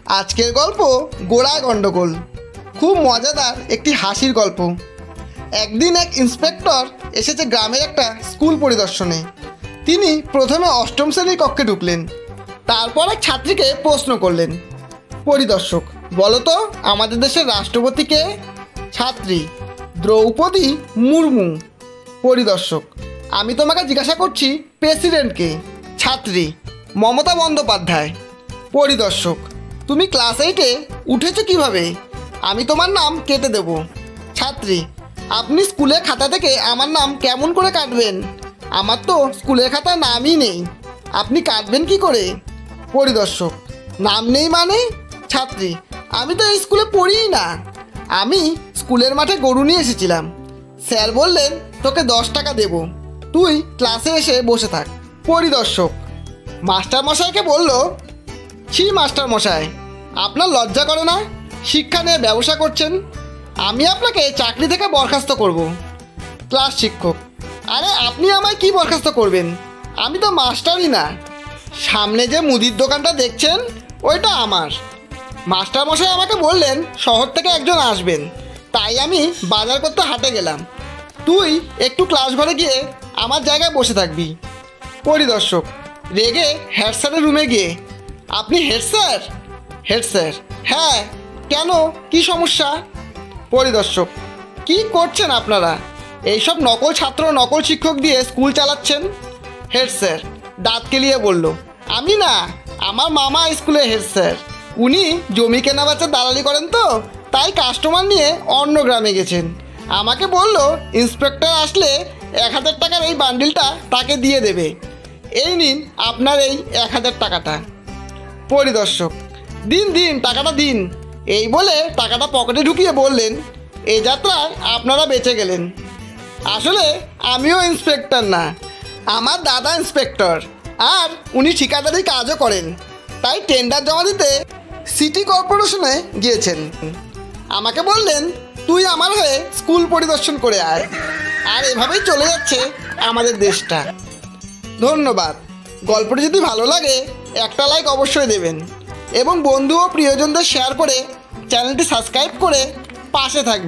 আজকের গল্প গোড়া গন্ডগোল। খুব মজাদার একটি হাসির গল্প। একদিন এক ইন্সপেক্টর এসেছে গ্রামের একটা স্কুল পরিদর্শনে। তিনি প্রথমে অষ্টম শ্রেণীর কক্ষে ঢুকলেন। তারপর এক ছাত্রীকে প্রশ্ন করলেন, পরিদর্শক বলো তো আমাদের দেশের রাষ্ট্রপতি কে? ছাত্রী, দ্রৌপদী মুর্মু। পরিদর্শক, আমি তোমাকে জিজ্ঞাসা করছি প্রেসিডেন্টকে। ছাত্রী, মমতা বন্দ্যোপাধ্যায়। পরিদর্শক, তুমি ক্লাস 8-এ উঠেছো কিভাবে? আমি তোমার নাম কেটে দেব। ছাত্রী, আপনি স্কুলের খাতা থেকে আমার নাম কেমন করে কাটবেন? আমার তো স্কুলের খাতায় নামই নেই, আপনি কাটবেন কি করে? পরিদর্শক, নাম নেই মানে? ছাত্রী, আমি তো এই স্কুলে পড়িই না। আমি স্কুলের মাঠে গরু নিয়ে এসেছিলাম। স্যার বললেন তোকে 10 টাকা দেব, তুই ক্লাসে এসে বসে থাক। পরিদর্শক মাস্টারমশাইকে বলল, ছি মাস্টারমশাই, আপনার লজ্জা করে না? শিক্ষা নিয়ে ব্যবসা করছেন, আমি আপনাকে চাকরি থেকে বরখাস্ত করব। ক্লাস শিক্ষক, আরে আপনি আমায় কি বরখাস্ত করবেন? আমি তো মাস্টারই না। সামনে যে মুদির দোকানটা দেখছেন ওইটা আমার। মাস্টারমশাই আমাকে বললেন শহর থেকে একজন আসবেন, তাই আমি বাজার করতে হাটে গেলাম। তুই একটু ক্লাস ঘরে গিয়ে আমার জায়গায় বসে থাকবি। পরিদর্শক রেগে হেড স্যারের রুমে গিয়ে, আপনি হেড স্যার? হেড স্যার, হ্যাঁ, কেন, কি সমস্যা? পরিদর্শক, কি করছেন আপনারা? এইসব নকল ছাত্র নকল শিক্ষক দিয়ে স্কুল চালাচ্ছেন। হেড স্যার দাঁত কেলিয়ে বলল, আমি না, আমার মামা স্কুলে হেড স্যার। উনি জমি কেনা বেচার দালালি করেন, তো তাই কাস্টমার নিয়ে অন্য গ্রামে গেছেন। আমাকে বলল ইন্সপেক্টর আসলে 1000 টাকার এই বান্ডিলটা তাকে দিয়ে দেবে। এই নিন আপনার এই 1000 টাকাটা। পরিদর্শক, দিন দিন টাকাটা দিন। এই বলে টাকাটা পকেটে ঢুকিয়ে বললেন, এই যাত্রায় আপনারা বেঁচে গেলেন। আসলে আমিও ইন্সপেক্টর না, আমার দাদা ইন্সপেক্টর, আর উনি ঠিকাদারি কাজও করেন। তাই টেন্ডার জমা দিতে সিটি কর্পোরেশনে গিয়েছেন। আমাকে বললেন তুই আমার হয়ে স্কুল পরিদর্শন করে আয়। আর এভাবেই চলে যাচ্ছে আমাদের দেশটা। ধন্যবাদ। গল্পটি যদি ভালো লাগে একটা লাইক অবশ্যই দেবেন, এবং বন্ধু ও প্রিয়জনদের শেয়ার করে চ্যানেলটি সাবস্ক্রাইব করে পাশে থাকবেন।